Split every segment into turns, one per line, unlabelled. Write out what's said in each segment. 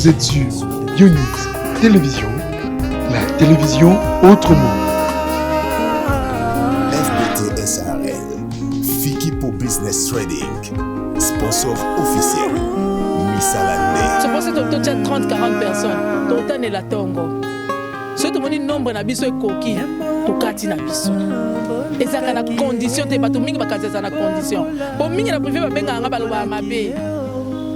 Vous êtes sur Unix Télévision, la télévision autrement.
FBT SARL, Fiki pour Business Trading, sponsor officiel, Missalane.
Je pense que tu as 30-40 personnes, tu as la tongo. Si tu as un nombre de biso koki, tu as na biso. Et ça a des conditions, tu as des conditions. Pour moi, la privée va bien ngaba mabe.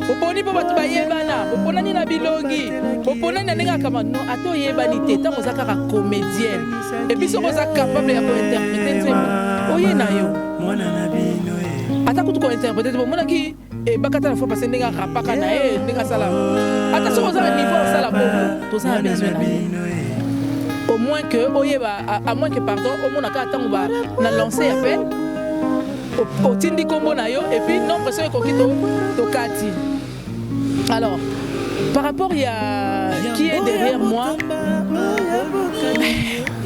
Oponi po batu bayebana, oponani na bilongi, oponani na nenga kama no ato yebani te, tant ozaka ka comédienne. Et puis soko za capable ya ko interpréter nzembo. Oye na yo. Ata kutu ko interpréter bo mona ki e bakata la fois passer nenga rapaka na e nenga sala. Ata soko za niveau sala bo, to ça a besoin na. Au moins que oyeba à moins que pardon, au moins ka tango ba na lancer appel. Au tindi combo na yo et puis non pression kokito to kati. Alors, par rapport il y a qui est derrière moi,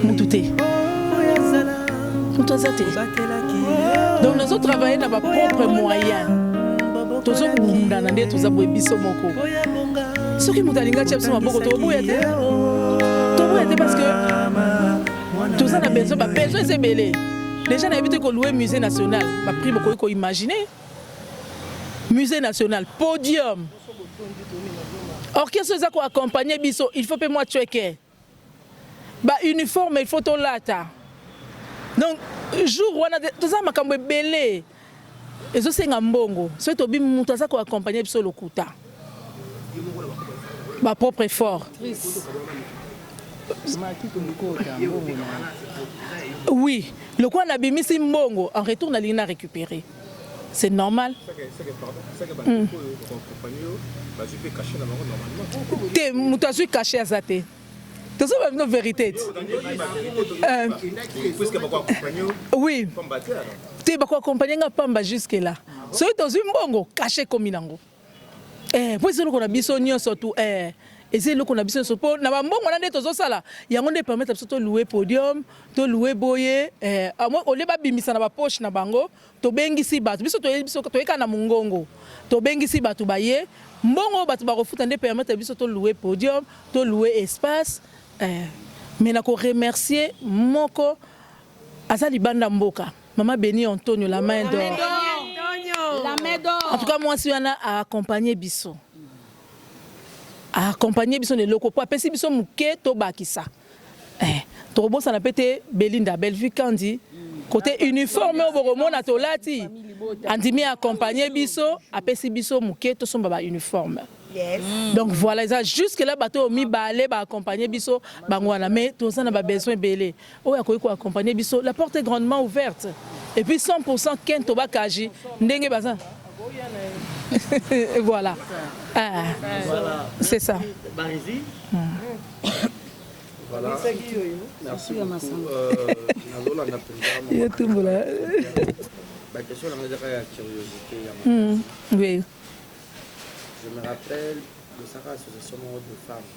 Moutouté. Donc nous avons travaillé dans nos propres moyens. Tous avons biso moko. Ce qui mutalinga chepsi maboko to boyate. To boyate parce que tout ça a besoin c'est belé. Les gens n'habitent qu'au louer musée national. Ma prime qu'on imaginer. Musée national, podium. Orchestre qui accompagner biso, il faut que moi checker. Ba uniforme, il faut tout lata. Donc jour où on a tout ça makambo belé. Et ça c'est ngambongo. Ce to bi mutaza ko accompagner biso lokuta. Ba propre effort. Oui, le coin d'abimisi mbongo en retour na lina récupérer. C'est normal. T'es moutazu caché à zate. C'est ça la vérité. Oui. T'es pas accompagner nga pamba jusque là. So tozu mbongo caché comme inango. Pour ça qu'on a bisonio surtout et c'est là qu'on a besoin de ce pot. Na bambongo on a des tozo sala. Yango ne permettre de louer podium, de louer boyer. Moi on les ba bimisa na ba poche na bango. To bengisi batu. Biso to eka na mungongo. To bengisi batu baye. Mbongo batu ba refuta ne permettre biso to louer podium, to louer espace. Mais na ko remercier moko azali banda mboka. Maman Béni Antonio la main d'or.
La main d'or.
En tout cas moi si on a accompagné biso. Accompagner biso les locaux pour appeler biso muke to bakisa to bo ça na pété Belinda Bellevue Kandi côté uniforme au boromon na tolati andimi accompagner biso apesi biso muke to somba ba uniforme. Yes. Donc voilà ça jusque là bateau mi balé ba accompagner biso bangwana mais tout ça na ba besoin belé o ya ko accompagner biso la porte est grandement ouverte et puis 100% ken to bakaji ndenge baza. Voilà. Voilà. C'est ça.
Voilà. Merci beaucoup.
Oui.
Je me rappelle de sa association de femmes.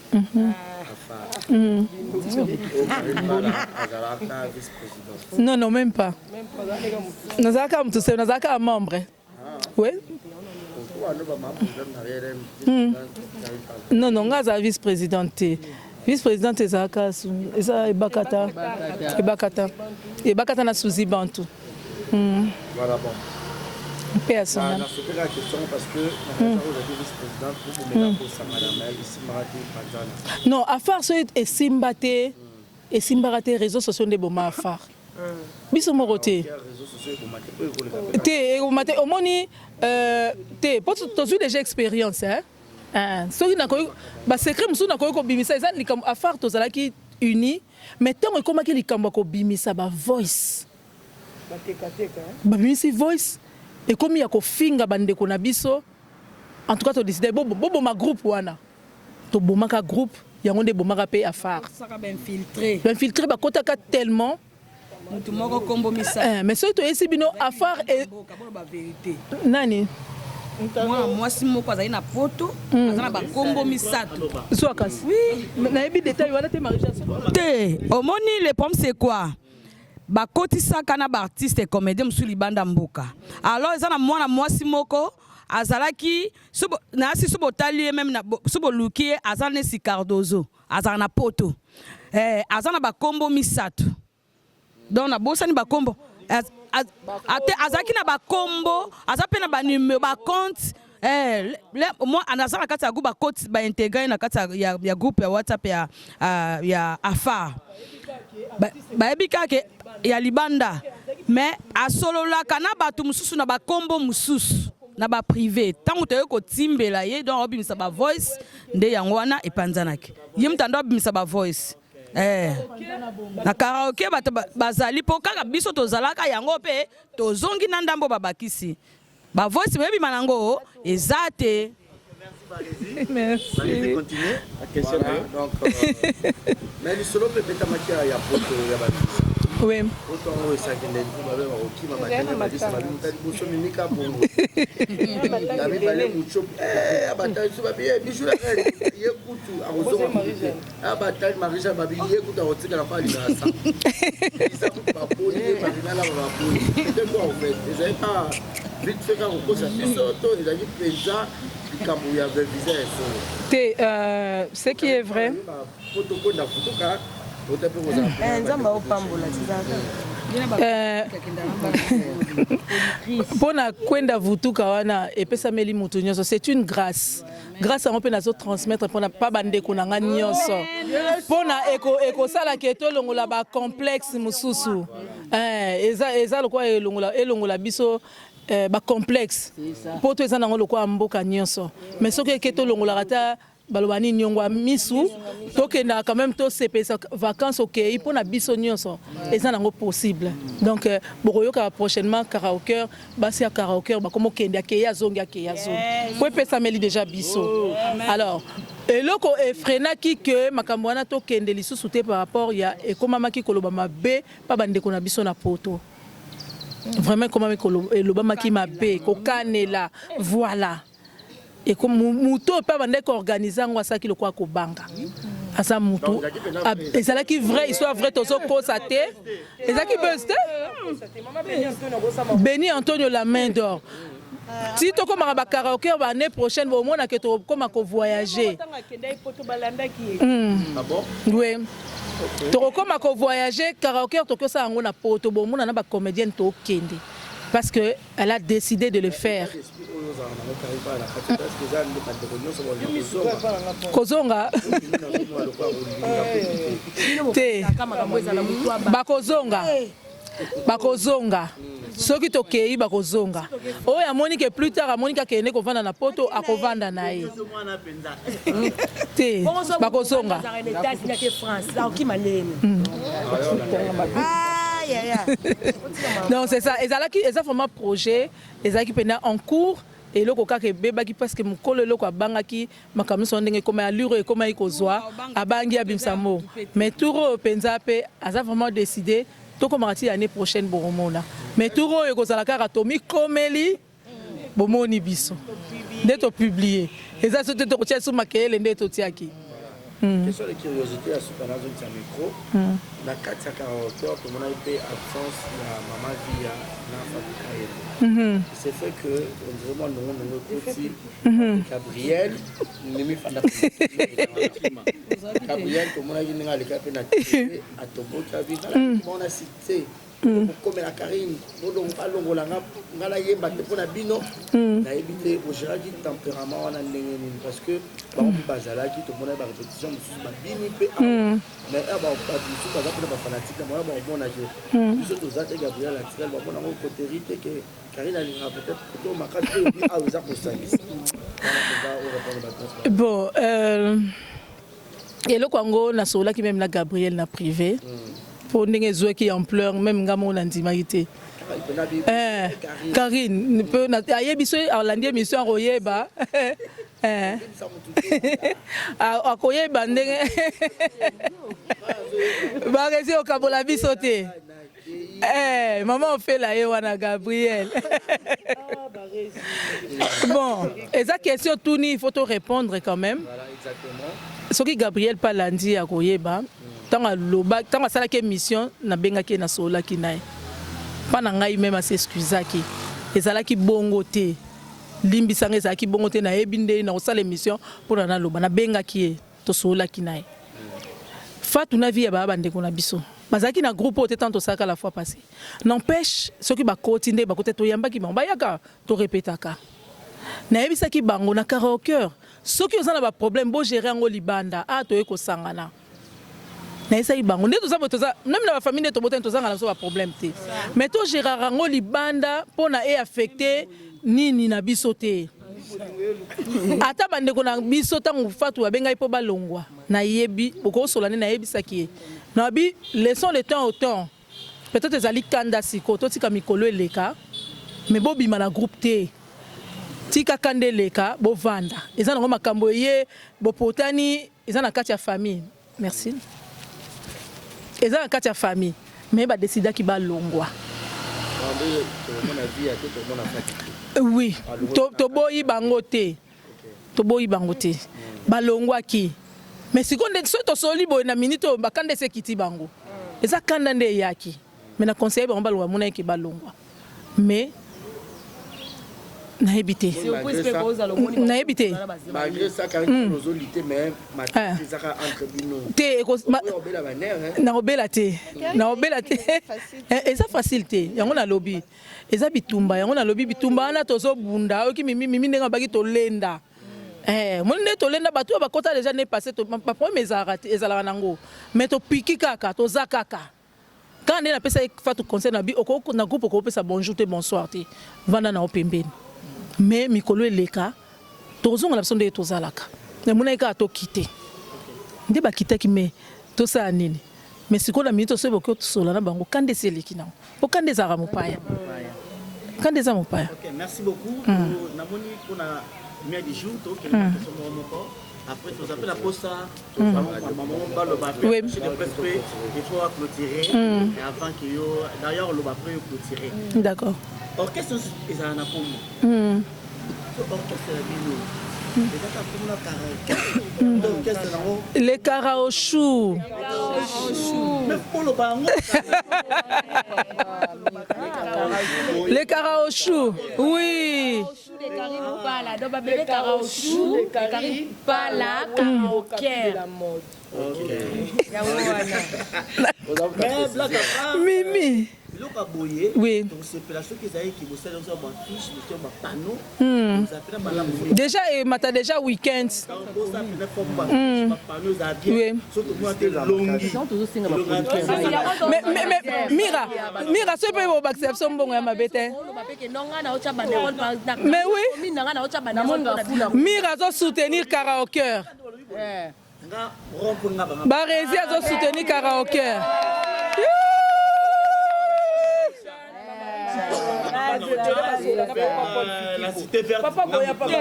Non, non, même pas. Nous avons un membre. Oui. Non, non, on a vice-présidente. Vice-présidente, c'est Ebakata. Ebakata na Souzi Bantou.
Voilà, bon.
Personne.
Je vais la question parce que aujourd'hui vice-présidente, vous pouvez pour sa madame,
non, à faire ce et Simbate et Simbate réseaux sociaux de Boma à faire. Biso moroté. Té au moni té pour tu déjà expérience hein. Ce qui n'a pas ba secret musu na ko bimisa ça ni comme affaire to zala ki uni mais tant comme ki likamba ko bimisa ba voice. Ba bimisi voice et comme ya ko finga bande ko na biso en tout cas to décider bobo ma groupe wana. To bomaka groupe yango de bomaka pe affaire.
Ça va infiltrer.
Infiltrer ba kotaka tellement mais ce que tu bino affaire et nani
moi si moko azali na poto azana ba kombo misato
soit kasi oui na ebi détail wana te Marie-Jacques
te omoni le problème c'est quoi ba kotisa kana ba artiste et comédien musu libanda mboka alors ezana mwana mwasi moko azalaki nasi so botali même na so boluki azana si Cardozo azana poto azana ba kombo misato donc na bosani ba kombo azaki na ba kombo azape na ba numéro ba compte moi anazana kati ya groupe ba compte ba intégrer na kati ya groupe ya WhatsApp ya afar ba ebika ke ya libanda mais asololaka na bato mususu na ba kombo mususu na ba privé tango te ko timbela ye donc obimisa ba voice nde yango wana epanzanaki ye mutando obimisa ba voice na karaoke bazali po kaka biso tozalaka yango pe tozongi na ndambo babakisi ba voice bebi manango ezate.
Merci. Allez, continuer. La question donc mais le solo peut être matière ya poto ya ba.
Oui.
Autant on ça que les vous avez qui m'a battu ça m'a dit bosso minika bongo. La mi balé mucho abatai so ba bien bijou la ye kutu azozo abatai marija ba bien kutu arotika la fali na ça. Ça pas pour les marina la ba pour. C'est quoi en fait? Ils avaient pas vite fait quand on pose ça bisoto ils avaient déjà
ce qui est vrai. Pona kwenda vutuka wana epesameli mutu nyonso c'est une grâce. Grâce à on peut nazo transmettre pona pas bande kunanga nyonso. Pona eko sala keto longola ba complexe mususu. Eza lokwa elongola biso ba complexe pour tous les ans le quoi mboka nyonso mais ce que keto longola rata balobani nyongwa misu tokenda quand même to sepesa vacances OK pour na biso nyonso eza nango possible donc bokoyoka prochainement karaoke basi ya karaoke ba komo kenda ke ya zongi po pesa meli déjà biso alors eloko efrenaki que makambo wana to kende lisusu te par rapport ya ekomamaki koloba mabe pa bande ko na biso na poto. Vraiment comment l'Obama qui m'a payé, là, voilà. Et comme Mouto pas vendre qu'organiser en ça qui le quoi qu'au banga. À ça Mouto. Et ça là qui vrai, histoire vraie tous au constaté. Et ça qui peut Béni Antonio la main d'or. Si tu comme à karaoké l'année prochaine, au moins que tu comme à voyager.
Ah bon?
Oui. Comme à voyager, karaoké, tu ça en a poto, bon, on a pas comédienne to kende. Parce que elle a décidé de le faire. Kozonga. Bakozonga. Bakozonga. Ce qui tokei bakozonga. Oh ya Monique plus tard à Monique qui est kovanda na poto akovanda na ye. Te bakozonga. Non c'est ça. Ils ont vraiment projet. Ils ont qui en cours. Et le coca qui beba qui parce que mon collègue le quoi banga qui ma comme son dingue comme allure et comme il kozwa abangi abimsamo. Mais tout penzape a vraiment décidé. Tout comme l'année prochaine boromona mais tout le monde a atomique comme lui bomoni biso d'être publié et ça c'était tout sur ma kele d'être tiaki
question de curiosité à ce canal de micro la 4 à 40 heures tout le monde a été absence la maman via la fabrique c'est fait que vraiment nous petit Gabriel Mimi Fanda Gabriel tout le monde a dit n'allez pas peine à Togo Gabriel on a cité comme la Karine donc pas longolanga ngala yemba te pona bino na éviter au général du tempérament on a parce que par exemple bazala qui tout le monde a répétition ba bini pe mais ba pas du tout pas pour ba fanatique moi ba bon âge nous autres autres Gabriel Atiral ba bon en côté rite que Karine a peut-être plutôt ma carte à aux apostoliques
bon et le Congo na sola qui même la Gabriel na privé pour ndenge zo qui en pleurs même ngamo na ndimalité Karine peut na ayebiso Orlando mission royeba akoyeba ndenge ba resi o kabola bisote maman fait la wana Gabriel bon et ça question tourni il faut te répondre quand même ce qui Gabriel pas lundi à koyeba tant sala ke mission na benga ke na sola ki nae pas na ngai même s'excuser ki ezala ki bongo te limbisanga ezalaki bongo te nayebi nde na kosala émission mpona naloba nabengaki ye tosololaki na ye Fatou na vie ya bandeko na biso bazalaki na groupe oyo te tant tosalaka la fois passée n'empêche soki bakoti nde bakote toyambaki bango bayaka torepetaka nayebisaki bango na karaoke soki oza na baproblème bogere yango libanda toye kosangana nayebisaki bango nde toza même na bafamille nde tobotani tozangana biso baproblème te mais togeraka yango libanda mpona affecte nini na biso te ata bandeko na biso ntango Fatou abengai mpo balongwa nayebi okosola nde nayebisaki ye nabi laissons le temps au temps peut-être ezali kanda siko totika mikolo eleka mais bobima na groupe te tika kanda eleka bovanda eza nango makambo ye bopotani eza na kati ya famille merci eza na kati ya famille mais badesidaki balongwa oui toboyi bango te balongwaki mais sikonde so tosoli boye na minute oyo bakanda esekiti bango eza kanda nde eyaki mais na conseiller bango balongwa mona yeke balongwa mais nayebi te nakobela te eza facile te yango nalobi eza bitumba yango nalobi bitumba wana tozobunda oyoki mimi ndenge babaki tolenda moni nde tolenda bato oyo bakota deja ne passé baproblème ezalaka nango mais topiki kaka toza kaka quand nde napesa Fatou conseil na bi na groupe okopesa bonjour te bonsoir te vanda na opembeni mais mikolo eleka tozonga na biso nde tozalaka namonaki kaka tokite nde bakitaki me tosala nini mais sikoyo na minute osoki bokoki tosola na bango kanda esi eleki nango po kanda ezalaka mopaya kanda eza mopaya.
Merci beaucoup. Namoni kuna mia du jour to que après tu appelles la poste maman le bateau il faut clôturer et avant que yo d'ailleurs le bateau clôturer.
D'accord.
Orchestre ezana comme orchestre bino
les karaochou. Les karaochou, oui. Mimi. Oui. Déjà, matin déjà week-end. Oui. Mais Mira, ce peut vous accepter bon ma bête. Mais oui. Mira doit soutenir karaoke. Barési doit soutenir karaoke.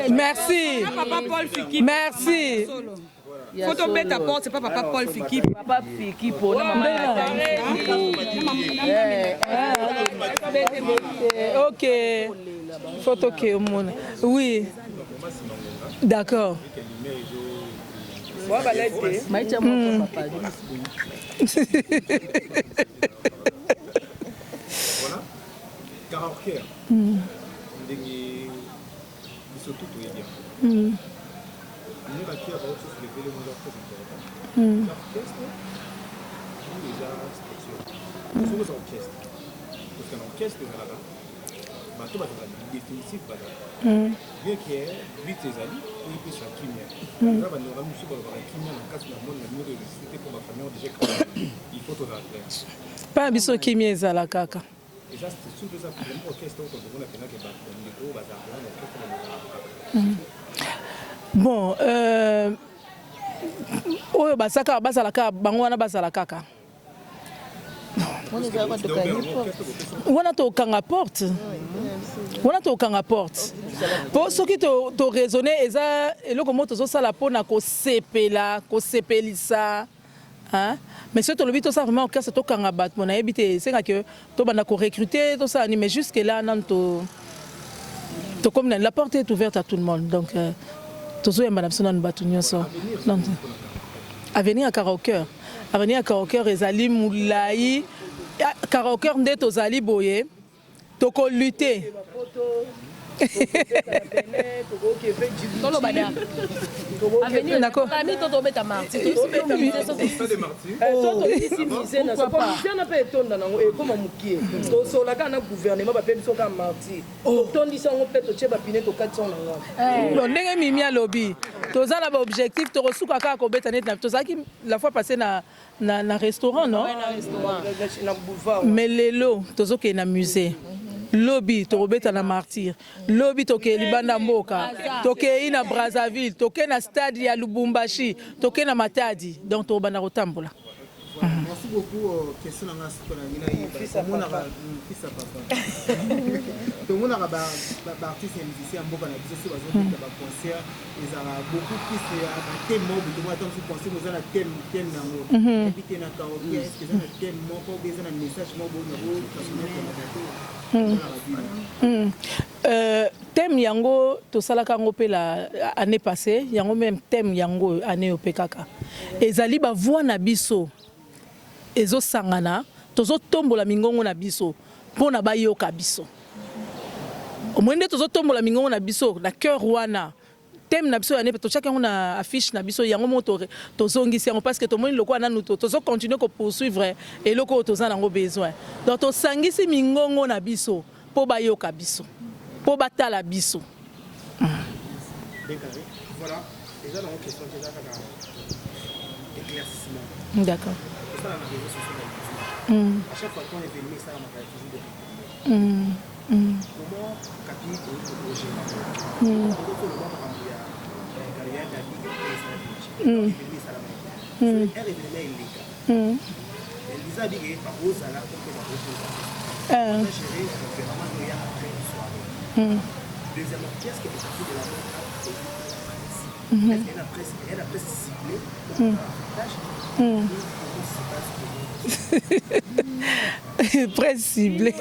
Merci. Merci.
Photo bête à porte, c'est pas papa Paul Fiki. Papa Fiki pour
ok. Photo que mon. Oui. D'accord.
Karaoke, ndenge bisoto toyedia. Nous la qui a aussi les vélos nous très important. L'orchestre, déjà structure. Nous sommes orchestre. Parce qu'un orchestre là, bateau va être définitif là. Bien qu'il y ait 8 amis, il peut s'en kimia. Là, on aura mis sur le kimia dans le cas de la monde, la numéro de l'électricité pour ma famille déjà. Il faut tout faire.
Pas biso kimia ezala kaka. Bon, oyo basaka bazalaka bango wana bazala kaka. Wana to kanga porte. Wana to kanga porte. Po soki to raisonner eza eloko moto zo sala pona ko sepela, ko sepelisa. Hein? Mais si tu le vis, ça vraiment au c'est tout quand on bat mon habité, c'est que tu vas recruter tout ça, mais jusque là, non, comme la porte est ouverte à tout le monde, donc tout ça, madame, c'est non batunion ça. À venir à karaoke, Ezali Moulaï, karaoke ndet aux Ali Boye, toko lutter. ndenge mimi alobi toza na baobjectif tokosuka kaka kobeta neti tozalaki la fois passé na restaurant non mais lelo tozokende na musée lobi tokobeta na martyr lobi tokei libanda mboka tokei na Brazzaville tokei na stade ya Lubumbashi tokei na Matadi donc tokobanda kotambola.
Merci beaucoup. Question à fils à papa. Tout le monde a artiste et musicien beaucoup na biso sur ba concert ils ont beaucoup plus thème mob tout le monde attend penser nous a thème nango et puis na karaoké est-ce que ça na thème moko besoin na message moko
thème yango tosalaka yango mpe la année passée yango même thème yango année ope kaka ezali bavoix na biso ezosangana tozotombola mingongo na biso mpona bayoka biso omwende tozotombola mingongo na biso na cœur wana thème na biso yane tochaka yango na affiche na biso yango mo tozongisi yango parce que tomoni lokwa nanu tozocontinue kopoursuivre eloko oyo toza nango besoin donc tosangisi mingongo na biso mpo bayoka biso mpo batala biso.
Voilà, déjà dans une question déjà éclaircissement.
D'accord.
Ça dans les réseaux sociaux. À chaque fois qu'on est venu ça on a toujours des comment capi pour projet. Comment le monde a carrière de la vie et ça la elle est venue il est elle disait dit par vous ça là pour que la proposation gérer vraiment il y a après une soirée. Deuxièmement, qu'est-ce qui est parti de la bonne presse? Elle a presse ciblée
presse ciblée.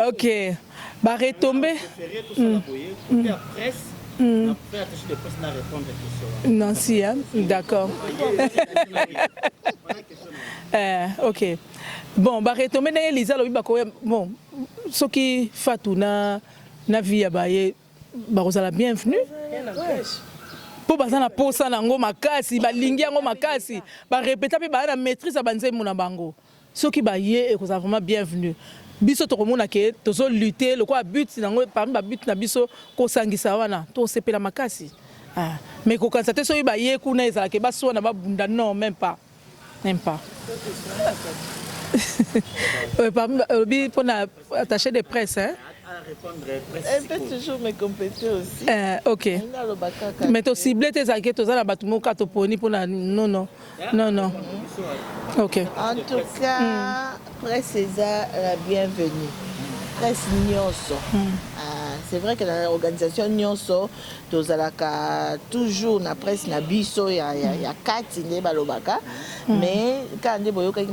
Ok. Bah retomber.
La presse. Après, attaché de presse n'a répondre à la question.
Non, si, hein? D'accord. Ok. Bon, bah retomber dans Elisa, bon, ce qui fatou na vie ya baye, bah vous la bienvenue. Po bazana posa na ngo makasi, ba lingi ngo makasi, ba répéter pe ba na maîtrise ba nzembo na bango. Ce qui baye et que ça vraiment bienvenue. Biso to komona ke tozo lutter le quoi but nango parmi ba but na biso ko sangisa wana to sepela makasi. Ah, mais ko constater so baye kuna ezala ke baso na ba bunda non même pas. Même pas. Pour attacher des presses, hein?
Elle peut toujours me compléter aussi.
Ok. Mais tu cibles tes acquis, tu as la bâtiment pour la. Non. Ok.
En tout cas, presse César, la bienvenue. Presse Nyonso. C'est vrai que dans l'organisation Nyonso, toujours la presse na biso, il y a 4 balobaka. Mais quand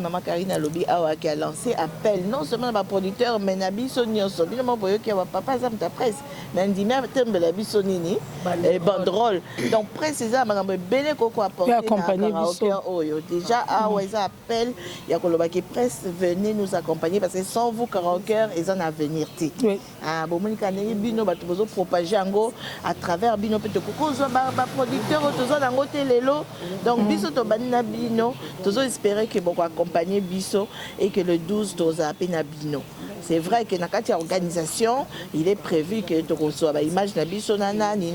Maman Karina Lobi qui a lancé appel, non seulement les producteurs, mais na biso Nyonso. Bien qui a papa ça ta presse. Mais dit même tembe la biso nini et banderole. Donc presse César m'a belé koko apporter
accompagner biso.
Déjà ça appel, il y a que presse venez nous accompagner parce que sans vous karaoke ils en avenir.
Oui.
Ah bon bino bato bozo propager ngo à travers bino peut ko zo ba producteur tozo nango telelo donc biso to banina bino tozo espérer que bon accompagner biso et que le 12 toza pena bino. C'est vrai que dans la organisation, il est prévu que tu reçois des images de biso nanani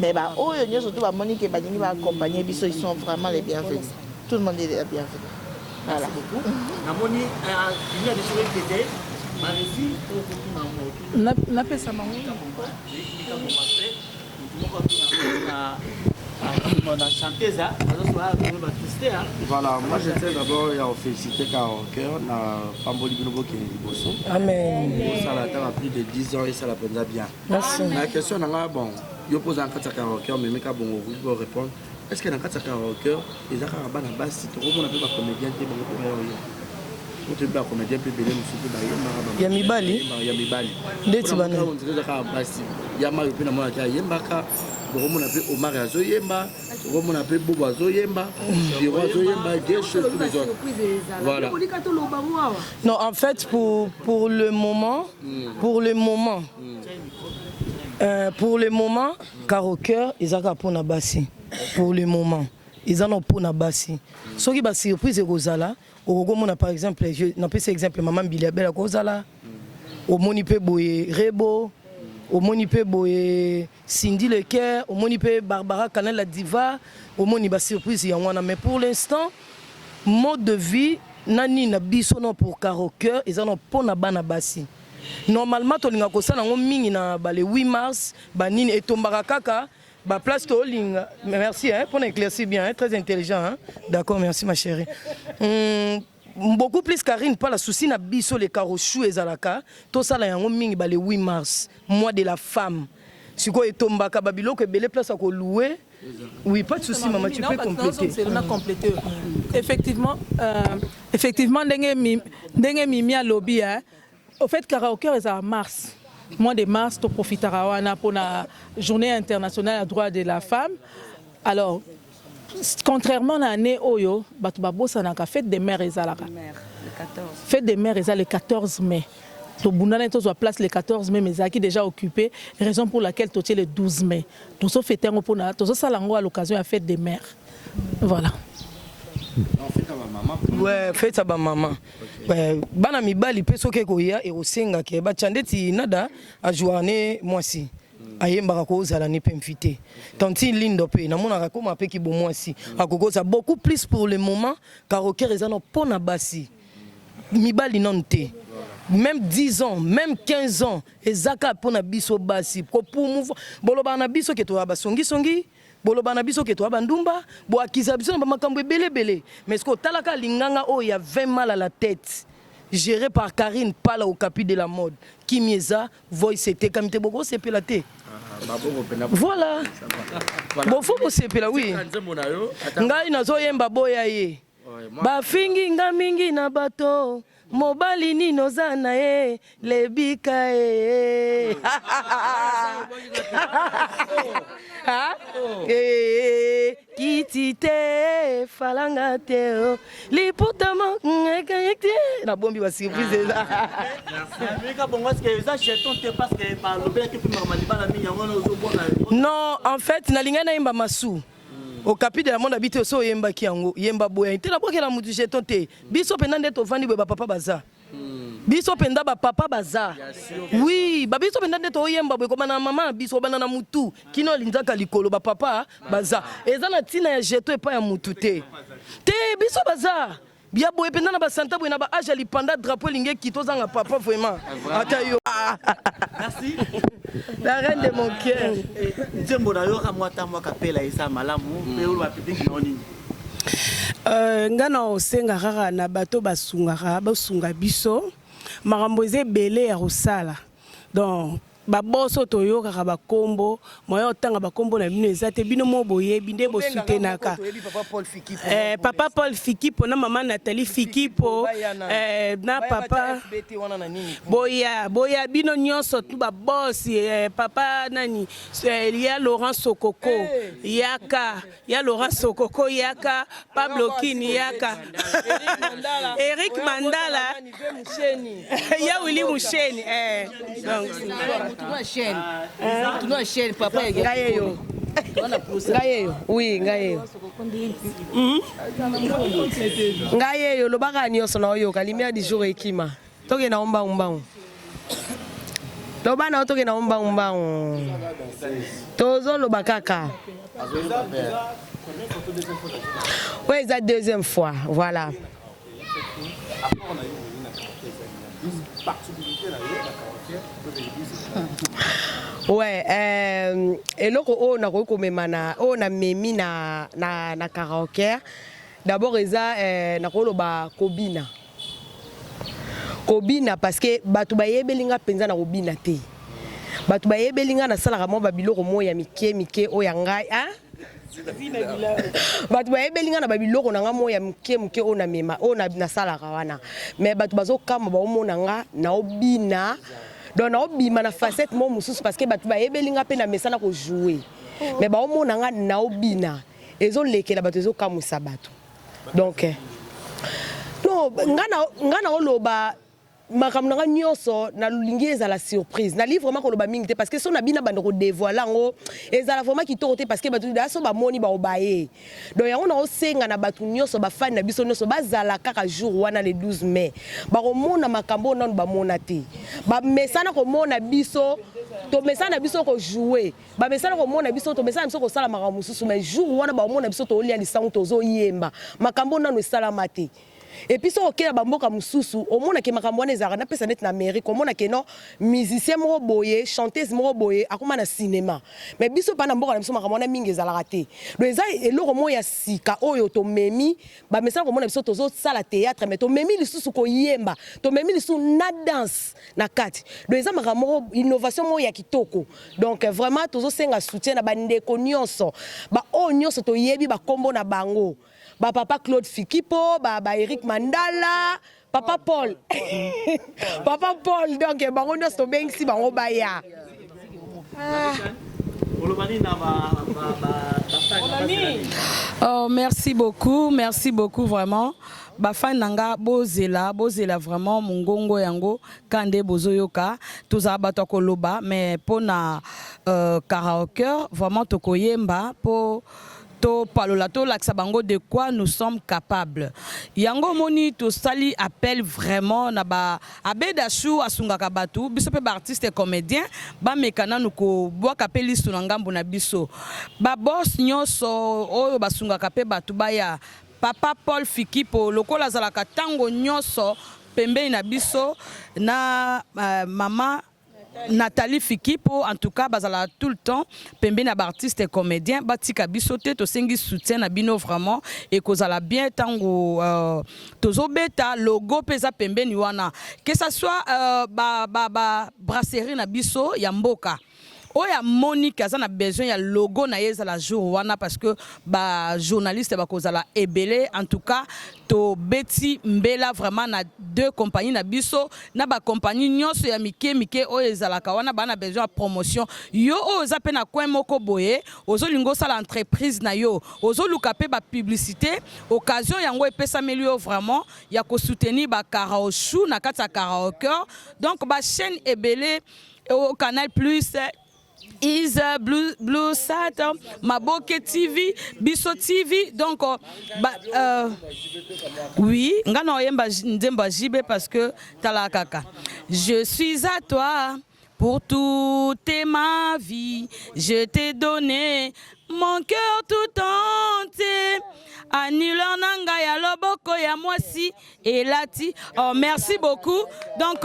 mais bah oh yo surtout ba Monique baningi va accompagner biso, ils sont vraiment les bienvenus. Tout le monde est les bienvenus. Voilà.
Merci beaucoup. Namoni il y a des choses qui étaient
voilà, moi j'étais d'abord à féliciter Karaoke, à Pamboli Binobo qui est Liboso.
Amen.
Ça a plus de 10 ans et ça la prend bien.
Merci.
La question est bon, je pose un cas à Karaoke, mais je vais répondre. Est-ce que dans le cas de Karaoke, les gens qui ont bas, si tu as un comédien qui est pour te battre comédien plus belé nous
Yamibali.
Yamibali.
Ndeti bana.
Ya ma yopina mwana kia yembaka tokomona mpe Omar azoyemba, tokomona mpe Bobo azoyemba, Biro azoyemba, des choses tous les autres. Voilà.
Non, en fait, pour le moment, Karoker, ils ont pour na bassi. Pour le moment, ils en ont pour na bassi. Ce qui va surprise est Rosala. Au Gomona, par exemple, je n'ai pas cet exemple, maman Biliabel à Rosala. Au Monipe Boye Rebo. Au Monipe Boye Cindy Lecker. Au Monipe Barbara Canel la Diva. Au Monipe surprise, il y a un. Mais pour l'instant, mode de vie, nani na biso non pour Karoker, ils en ont pour na bana bassi. Normalement, tu as ça le 8 mars, banine et tombara kaka, ba place to linga. Merci pour éclaircir bien, très intelligent. D'accord, merci ma chérie. Beaucoup plus Karine pas la souci na biso les karochou et zalaka. Tout ça là yango mingi ba le 8 mars, mois de la femme. Si quoi et tombaka babilo que belle place à ko louer. Oui, pas de souci maman, tu peux compléter.
Effectivement, ndenge mimi a lobby hein. Au fait, Karaoke est en mars. Mois de mars, tu profiteras pour la journée internationale des droits de la femme. Alors, contrairement à l'année Oyo, tu as fête des mères et fête des mères le 14 mai. Tu as place le 14 mai, mais qui est déjà occupé, raison pour laquelle tu es le 12 mai. Tu as fait à l'occasion de la fête des mères. Voilà.
Ouais, fête à ma maman. Ouais, bana mibali peso ke koya e osenga ke ba chandeti nada a journée moisi. Ayemba ko zala ni pemfité. Tanti lindo pe na mona ko ma pe ki bo moisi. Akoko ça beaucoup plus pour le moment car au cœur ezano pona basi. Mibali non te. Même 10 ans, même 15 ans, ezaka pona biso basi. Pour mouvoir bolo bana biso ke to ba songi. Bolo bana biso ke to bandumba bo akiza biso na makambo belé mais ce que talaka linganga oh il y a 20 mal à la tête géré par Karine Pala au capi de la mode qui mieza voice c'était kamite boko sepelate voilà bon faut sepela oui ngai nazo yemba boya ye ba fingi nga mingi na bato mobali nino zana e lebika e kitite falanga te liputama ngekayekte na bombi ba surprise là non en fait na linga na yemba masu au capi de la monde habite so yemba ki yango yemba boya te la boke la mutu jeton te biso pendande to vandi ba papa baza biso penda ba papa baza oui ba biso pendande to yemba boye koma na mama biso bana na mutu kino linzaka likolo ba papa baza eza na tina ya jeto epa ya mutu te biso baza bia boye pendana ba santa boye na ba age li panda drapeau linge kito zanga papa vraiment ata yo
merci
la reine de mon cœur
nzembo na yo kamwata mwa kapela isa malamu pe ulu bapiti noni
ngana osenga kaka na bato basunga biso makambo ezebele ya kosala donc baboso toyokaka bakombo moya otanga bakombo na bino eza te bino mo boyebi nde bosutenaka papa Paul Fikipo na mama Nathalie Fikipo na papa boya bino nyonso tu babosi papa nani ya Laurent Sokoko yaka ya Laurent Sokoko yaka Pablo Kini yaka Eric Mandala ya Willy Musheni donc
tu dois chaîne papa ngayeyo oui ngayeyo lobaka nyonso na oyo kalimia di jour ekima toke na omba loba na toke na omba tozo lobakaka oui c'est la deuxième fois voilà ouais eloko o na ko komemana o na memi na karaoke d'abord eza na ko loba kobina parce que batu bayebelinga penza na kobina te batu bayebelinga na sala mo babiloko moya mike o ya ngai batu bayebelinga na babiloko na nga moya mike o na mema o na sala wana mais batu bazokamba ba omona nga na obina donc na obima na facette mo mususu parce que batu bayebelinga pe na mesana ko jouer
mais baomona nga naobina ezolekela bato ezokamwisa bato donc non nga na oloba makambo nanga nyonso nalingi ezala surprise nali vraiment koloba mingi te parce que so na bina bando ko dévoiler yango ezala vraiment kitoko te parce que bato da so bamoni baobaye donc yango na osenga na bato nyonso bafani na biso nyonso bazala kaka jour wana le 12 mai bakomona makambo nanu bamona te bamesana komona biso tomesana biso ko jouer bamesana komona biso tomesana biso kosala makambo mosusu mais jour wana baomona biso tolia lisango tozoyemba makambo nanu esalama te. Et puis, si on a bamboka mususu, au monde qui m'a ramené à la personne en Amérique, au monde qui non musicien moboye, chanteuse moboye, à comment na cinéma. Mais biso pas n'amboka na biso m'a ramené mingi za la raté. Donc ça et le roman ya sika oyo to memi, ba message comme on a biso tozo sala théâtre mais to memi lisusu ko yemba, to memi lisusu na danse na kati. Donc ça m'a ramené innovation mo ya kitoko. Donc vraiment tozo senga soutien na bande ko nyonso. Ba o nyonso to yebi ba kombo na bango. Ba papa Claude Fikipo, ba Eric Mandala, papa Paul. Papa Paul, donc bango nyonso to bengsi bango baya.
Oh, merci beaucoup vraiment. Bafan nanga bozela vraiment mungongo yango kande bozoyoka toza bato koloba mais pona karaoke vraiment tokoyemba po to palola to laksa bango de quoi nous sommes capables. Yango moni to sali appelle vraiment na ba abeda chou asunga kabatu biso pe ba artiste et comédien ba mekana nuko bwa kapeli sunangambo na biso. Ba boss nyonso oyo basunga kape batu baya papa Paul Fikipo lokola zalaka tango nyonso pembeni na biso na mama Nathalie Fikipo en tout cas bazala tout le temps pembeni na artiste et comédien batika biso te to sengi soutien na bino vraiment et kozala bien tango tozo beta logo pesa pembeni wana que ça soit brasserie na biso ya mboka oya Monique azana besoin ya logo na yeza la jour wana parce que ba journaliste ba kozala ebele en tout cas to beti mbela vraiment na deux compagnies na biso na ba compagnie nyonso ya mike oyo ezalaka wana bana besoin de promotion yo oza pe na coin moko boye ozo lingo sala entreprise na yo ozo luka pe ba publicité occasion yango epesa melio vraiment ya ko soutenir ba karaoke na kata karaoke donc ba chaîne ebele au Canal Plus Is Blue Sat, Maboke TV, Biso TV, donc oui, ngana oyemba ndemba jibe parce que talakaka. Je suis à toi pour toute ma vie, je t'ai donné mon cœur tout entier. Anila nanga ya loboko ya mwasi elati. Oh, merci beaucoup. Donc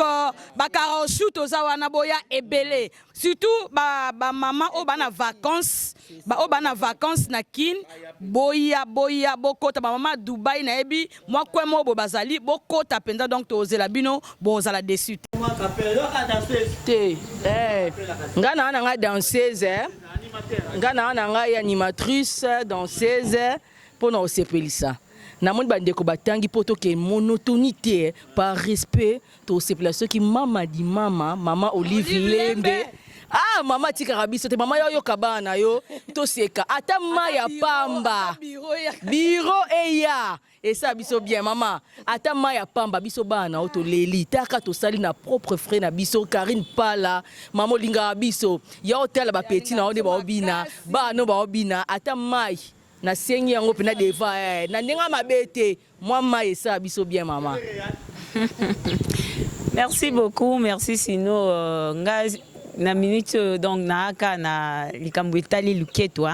bakara shoot ozawana boya ebele. Surtout ba maman o bana vacances, o bana vacances na kin boya bokota ba maman Dubai na ebi moi kwemo bo bazali bokota penda donc tozela bino bozala dessus. Te ngana nga danseuse ngana nga animatrice danseuse pour nous sepelisa na mon bandeko batangi poto ke monotonité par respect to sepela ceux qui mama Olive Lembe ah mama tika rabiso te mama yo kabana yo to seka ata maya pamba biro eya et ça biso bien maman ata maya pamba biso bana auto leli taka to sali na propre frère na biso Karine Pala mama linga biso ya hotel ba petit na onde ba obina ba no ba obina ata mai na sengi yango pena deva na ndenga mabete moi mai ça biso bien maman.
Merci beaucoup, merci Sino na minute donc na aka na likambo etali luketo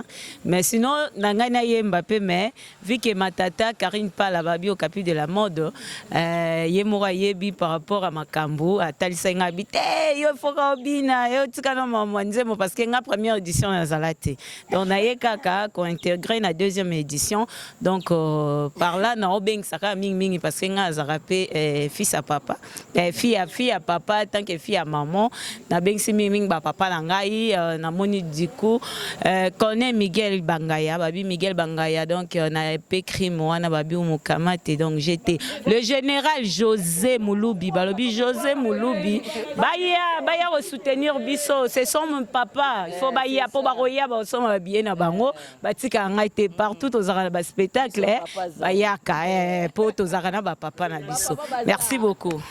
mais sinon na ngai na yemba pe mais vu que ma tata Karine Pala babi au capi de la mode yemora yebi par rapport à makambo atali senga bité yo foka obina yo tikana maman nzemo parce que nga première édition na zalate donc na yekaka ko intégrer na deuxième édition donc par là na obeng saka mingi parce que nga zarape fils à papa fille à papa tant que fille à maman na beng simi mingi ba papa na ngai na moni du coup connaît Miguel Bangaya babi Miguel Bangaya donc na écrit moi na babi umukamate donc j'étais le général José Mouloubi balobi José Mouloubi baya soutenir biso c'est son papa il faut baya po baroya ba son bien na bango batika ngai te partout aux arana ba spectacle baya ka po aux arana ba papa na biso merci beaucoup.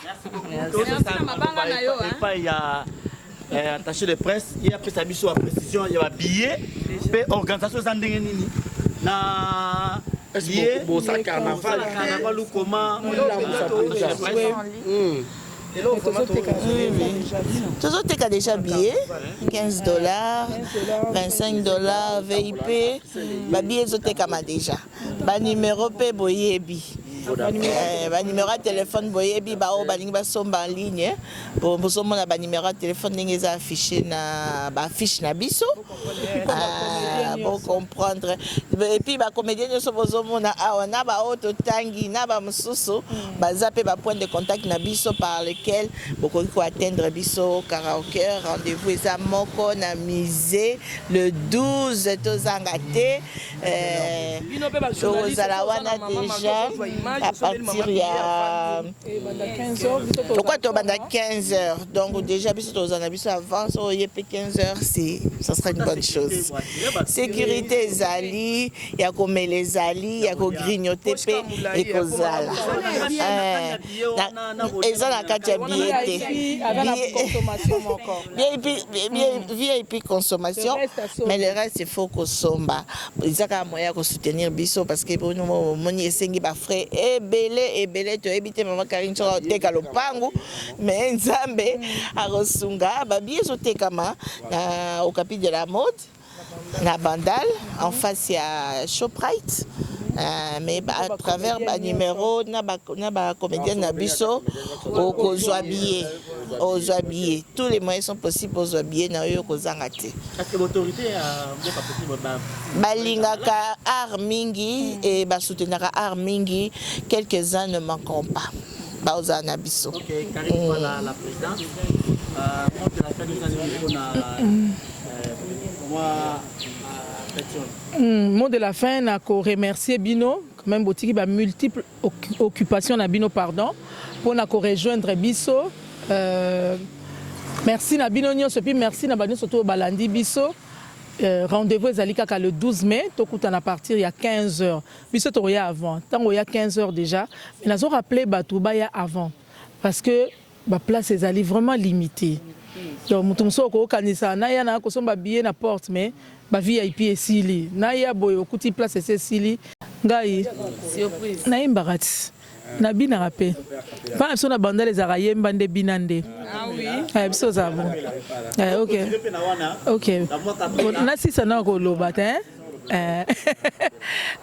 Il y a attaché de presse, il y a pris sa mission à précision, il y a billet, organisation Zandengeni, na billet, carnaval ou comment,
Toujours t'es déjà billet, $15, $25 VIP, ba billet zote kama déjà, ba numéro pe boyebi. Ba numéro de téléphone boyebi ba o balingi ba somba en ligne pour bosomo na ba numéro de téléphone ndenge za affiché na ba fiche na biso pour comprendre et puis ba comédien nyoso bosomo na awa na ba auto tangi na ba mususu ba zape ba point de contact na biso par lequel boko ko atteindre biso karaoke rendez-vous eza moko na musée le 12 tozangate tozala wana déjà à partir il y a pourquoi tu as 15 heures donc déjà avant so il y a 15 heures ça serait une bonne chose sécurité zali il y a comme les ali il y a ko grignoter pe et kozala eza na kati ya VIP consommation mais le reste il faut qu'on somba ezaka moyen ko soutenir biso parce que pour nous moni esengi ba frais ebele to ebite mama Karine so teka lopangu mais nzambe arosunga babi so tekama na au Capi de la Mode na Bandal en face ya Shoprite mais à travers ba numéro na ba comédien na biso au Zoabier tous les moyens sont possibles aux Zoabier na yo ko zangate
est-ce que l'autorité a pas possible
balingaka art mingi et ba soutenaka art mingi quelques-uns ne manqueront pas ba ozana biso.
OK Karine voilà la présidente moi de la fin de l'année
mot de la fin na ko remercier Bino quand même botiki ba multiples occupations na Bino pardon pour na ko rejoindre biso merci na Bino nyonso puis merci na bano surtout balandi biso rendez-vous ezali kaka le 12 mai tokutana à partir il y a 15 heures biso to ya avant tango il y a 15 heures déjà mais nazo rappeler bato baya avant parce que ba place ezali vraiment limitée donc mutu msoko okanisa na ya na ko somba billet na porte mais ba VIP esili na ya boyo okuti place esili ngai surprise na imbarati na bina rappé pas biso na banda les arayemba nde binande ah oui biso za bon OK na sisa na ko lobata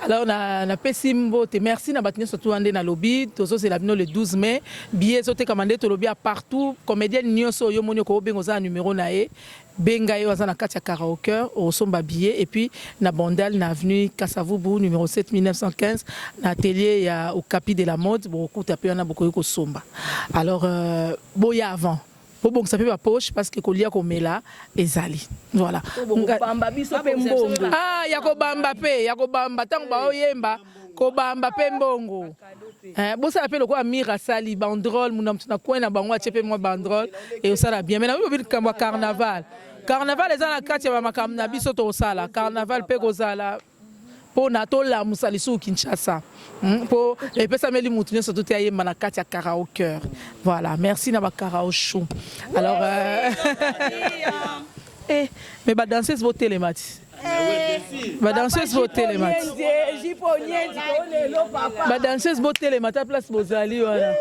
alors na pesimbo te merci na batine surtout ande na lobby tozo c'est la bino le 12 mai billet sote commandé to lobby partout comédien nyoso yo monyo ko bengo za numéro na e benga yo za na katia karaoke au somba billet et puis na Bandal na avenue Kasavubu numéro 7915 na atelier ya au Capi de la Mode beaucoup tapé na beaucoup ko somba alors boya avant bon ça fait ma poche parce que kolia komela ezali voilà
bamba biso pe mbongo
yako bamba tango ba oyemba ko bamba pe mbongo bosa appelle quoi Mira Sali bandrole muna mtuna kwena bango achepe moi bandrole et ça la bien mais na bibi kamba carnaval eza na kati ya makambo na biso to sala carnaval pe kozala po na to la musalisu Kinshasa po epesa meli mutu nyoso to te yemba na kati ya karaoke voilà merci na ba karaoke show alors mais ba danseuse voter les matchs ba danseuse voter les matchs ba danseuse voter les matchs place bozali wana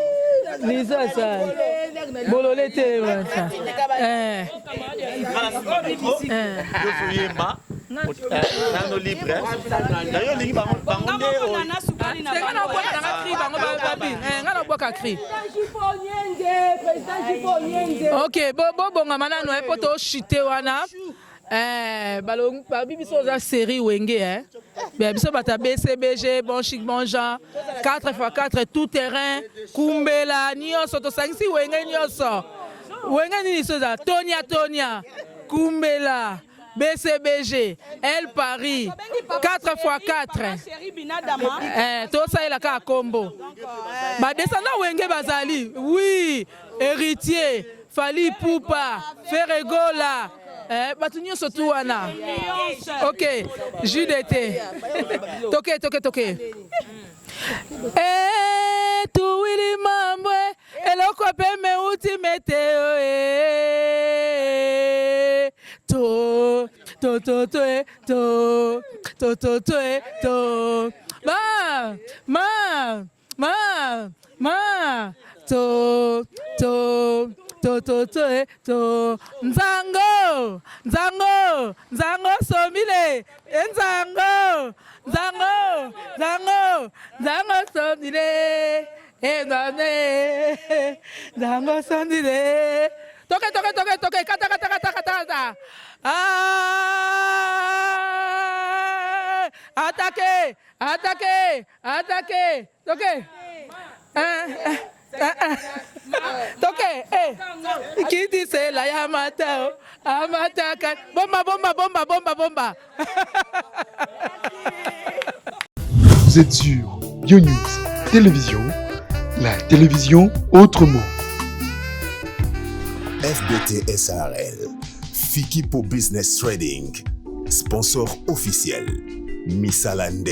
Lisa ça bololé te
nano libre d'ailleurs lingi bangonde
OK bonga manano e poto chuter wana balong biso za série wenge biso bata BCBG bon chic bon Jean 4x4 tout terrain kumbela nyoso to sangisi wenge nyoso Wenga nini soza Tonia Kumbela BCBG El Paris 4x4 tout ça il a ka combo ba descendant wenge bazali oui héritier Fali Poupa Ferregola batu nyonso tu wana OK JDT toke tu wili mambwe eloko pe me uti meteo Nzango somile Nzango somile Nzango somile toke kata attaquer toke toke qui dit c'est la yamata amata bomba
Vous êtes sur Yo News Télévision, la télévision autrement.
FBT SARL, Fiki pour Business Trading, sponsor officiel, Missalande.